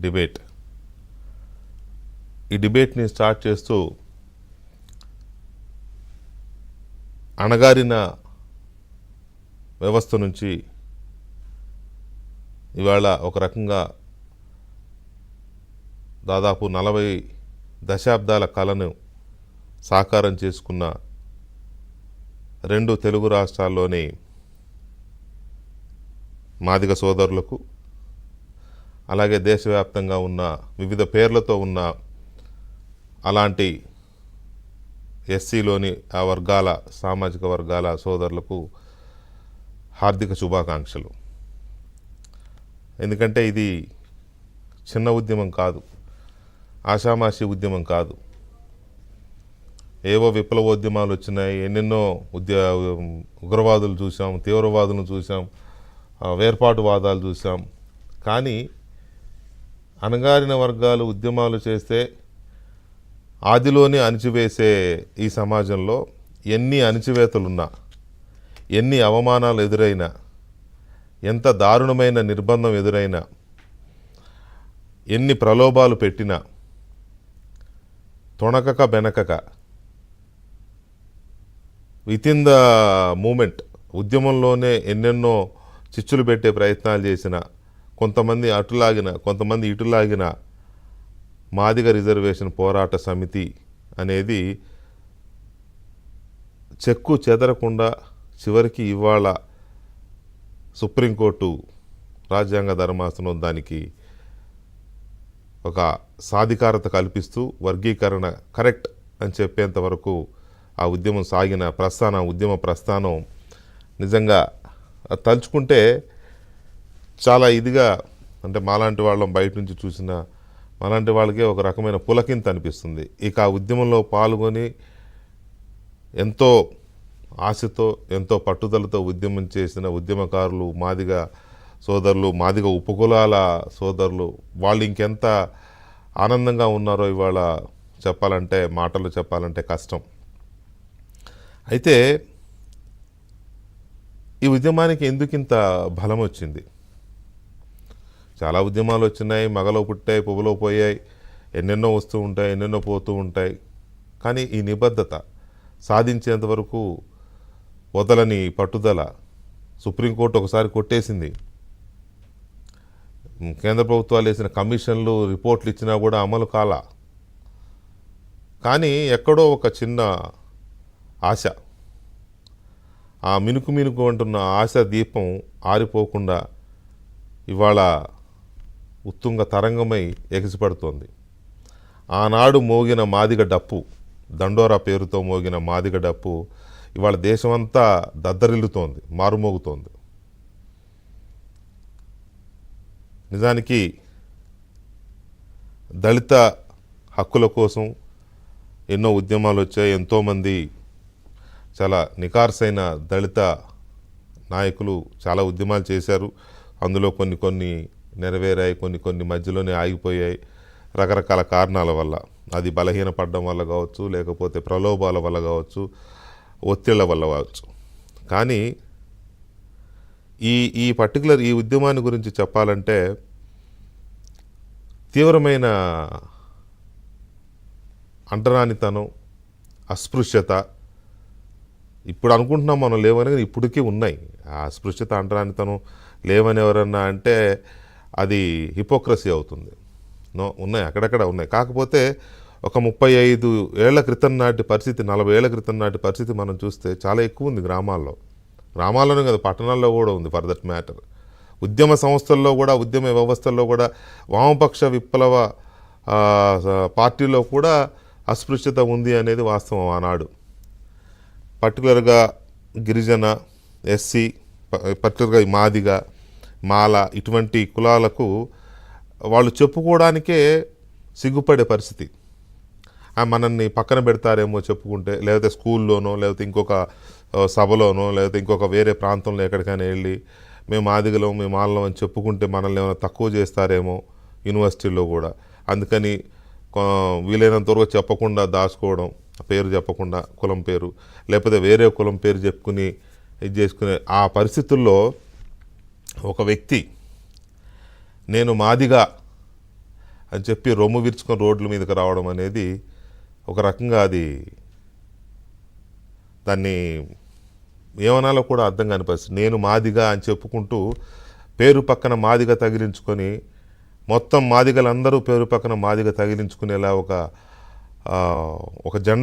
Debate. ఈ డిబేట్ని start చేస్తూ అణగారిన వ్యవస్థ నుంచి ఇవాళ ఒక రకంగా దాదాపు 40 దశాబ్దాల కళను సాకారం చేసుకున్న 2 తెలుగు రాష్ట్రాల్లోని మాదిగ సోదరులకు, అలాగే దేశవ్యాప్తంగా ఉన్న వివిధ పేర్లతో ఉన్న అలాంటి ఎస్సీలోని ఆ వర్గాల సామాజిక వర్గాల సోదరులకు హార్దిక శుభాకాంక్షలు. ఎందుకంటే ఇది చిన్న ఉద్యమం కాదు, ఆషామాషి ఉద్యమం కాదు. ఏవో విప్లవోద్యమాలు వచ్చినాయి, ఎన్నెన్నో ఉగ్రవాదులు చూసాం, తీవ్రవాదులను చూసాం, వేర్పాటువాదాలు చూసాం. కానీ అణగారిన వర్గాలు ఉద్యమాలు చేస్తే ఆదిలోనే అణిచివేసే ఈ సమాజంలో ఎన్ని అణిచివేతలున్నా, ఎన్ని అవమానాలు ఎదురైనా, ఎంత దారుణమైన నిర్బంధం ఎదురైనా, ఎన్ని ప్రలోభాలు పెట్టినా తొణకక బెనకక వితిన్ ద మూమెంట్ ఉద్యమంలోనే ఎన్నెన్నో చిచ్చులు పెట్టే ప్రయత్నాలు చేసిన, కొంతమంది అటులాగిన కొంతమంది ఇటులాగిన మాదిగ రిజర్వేషన్ పోరాట సమితి అనేది చెక్కు చెదరకుండా చివరికి ఇవాళ సుప్రీంకోర్టు రాజ్యాంగ ధర్మాసనం దానికి ఒక సాధికారత కల్పిస్తూ వర్గీకరణ కరెక్ట్ అని చెప్పేంత వరకు ఆ ఉద్యమం సాగిన ఉద్యమ ప్రస్థానం నిజంగా తలుచుకుంటే చాలా ఇదిగా, అంటే మాలాంటి వాళ్ళం బయట నుంచి చూసిన మాలాంటి వాళ్ళకే ఒక రకమైన పులకింత అనిపిస్తుంది. ఇక ఆ ఉద్యమంలో పాల్గొని ఎంతో ఆశతో ఎంతో పట్టుదలతో ఉద్యమం చేసిన ఉద్యమకారులు, మాదిగ సోదరులు, మాదిగ ఉపకులాల సోదరులు, వాళ్ళు ఇంకెంత ఆనందంగా ఉన్నారో ఇవాళ చెప్పాలంటే, మాటలు చెప్పాలంటే కష్టం. అయితే ఈ ఉద్యమానికి ఎందుకింత బలం వచ్చింది? చాలా ఉద్యమాలు వచ్చినాయి, మగలో పుట్టాయి, పువ్వులో పోయాయి, ఎన్నెన్నో వస్తూ ఉంటాయి, ఎన్నెన్నో పోతూ ఉంటాయి. కానీ ఈ నిబద్ధత సాధించేంత వరకు వదలని పట్టుదల సుప్రీంకోర్టు ఒకసారి కొట్టేసింది. కేంద్ర ప్రభుత్వాలు వేసిన కమిషన్లు, రిపోర్ట్లు ఇచ్చినా కూడా అమలు కాల. కానీ ఎక్కడో ఒక చిన్న ఆశ, ఆ మినుకు అంటున్న ఆశ దీపం ఆరిపోకుండా ఇవాళ ఉత్తుంగ తరంగమై ఎగిసిపడుతోంది. ఆనాడు మోగిన మాదిగ డప్పు, దండోరా పేరుతో మోగిన మాదిగ డప్పు ఇవాళ దేశమంతా దద్దరిల్లుతోంది, మారుమోగుతోంది. నిజానికి దళిత హక్కుల కోసం ఎన్నో ఉద్యమాలు వచ్చాయి. ఎంతోమంది చాలా నికార్సైన దళిత నాయకులు చాలా ఉద్యమాలు చేశారు. అందులో కొన్ని నెరవేరాయి, కొన్ని మధ్యలోనే ఆగిపోయాయి రకరకాల కారణాల వల్ల. అది బలహీనపడడం వల్ల కావచ్చు, లేకపోతే ప్రలోభాల వల్ల కావచ్చు, ఒత్తిళ్ల వల్ల కావచ్చు. కానీ ఈ పర్టికులర్ ఈ ఉద్యమాన్ని గురించి చెప్పాలంటే తీవ్రమైన అంటరానితనం, అస్పృశ్యత, ఇప్పుడు అనుకుంటున్నాం మనం లేవని, కానీ ఇప్పటికీ ఉన్నాయి. ఆ అస్పృశ్యత, అంటరానితనం లేవని ఎవరన్నా అంటే అది హిపోక్రసీ అవుతుంది. ఉన్నాయి, అక్కడక్కడ ఉన్నాయి. కాకపోతే ఒక 35 ఏళ్ల క్రితం నాటి పరిస్థితి, 40 ఏళ్ల క్రితం నాటి పరిస్థితి మనం చూస్తే చాలా ఎక్కువ ఉంది గ్రామాల్లోనే కదా, పట్టణాల్లో కూడా ఉంది. ఫర్ దట్ మ్యాటర్ ఉద్యమ సంస్థల్లో కూడా, ఉద్యమ వ్యవస్థల్లో కూడా, వామపక్ష విప్లవ పార్టీలో కూడా అస్పృశ్యత ఉంది అనేది వాస్తవం. ఆనాడు పర్టికులర్గా గిరిజన, ఎస్సీ, పర్టికులర్గా మాదిగ, మాల ఇటువంటి కులాలకు వాళ్ళు చెప్పుకోవడానికే సిగ్గుపడే పరిస్థితి. మనల్ని పక్కన పెడతారేమో చెప్పుకుంటే, లేకపోతే స్కూల్లోనో, లేకపోతే ఇంకొక సభలోనో, లేకపోతే ఇంకొక వేరే ప్రాంతంలో ఎక్కడికైనా వెళ్ళి మేము మాదిగలం, మేము మాలం అని చెప్పుకుంటే మనల్ని ఏమైనా తక్కువ చేస్తారేమో యూనివర్సిటీలో కూడా. అందుకని వీలైనంత వరకు చెప్పకుండా దాచుకోవడం, పేరు చెప్పకుండా కులం పేరు, లేకపోతే వేరే కులం పేరు చెప్పుకుని ఇది చేసుకునే ఆ పరిస్థితుల్లో ఒక వ్యక్తి నేను మాదిగా అని చెప్పి రొమ్ము విరుచుకొని రోడ్ల మీదకి రావడం అనేది ఒక రకంగా అది దాన్ని ఏమనాలో కూడా అర్థం కాని పరిస్థితి. నేను మాదిగా అని చెప్పుకుంటూ పేరు పక్కన మాదిగ తగిలించుకొని మొత్తం మాదిగలందరూ పేరు పక్కన మాదిగ తగిలించుకునేలా ఒక జెండా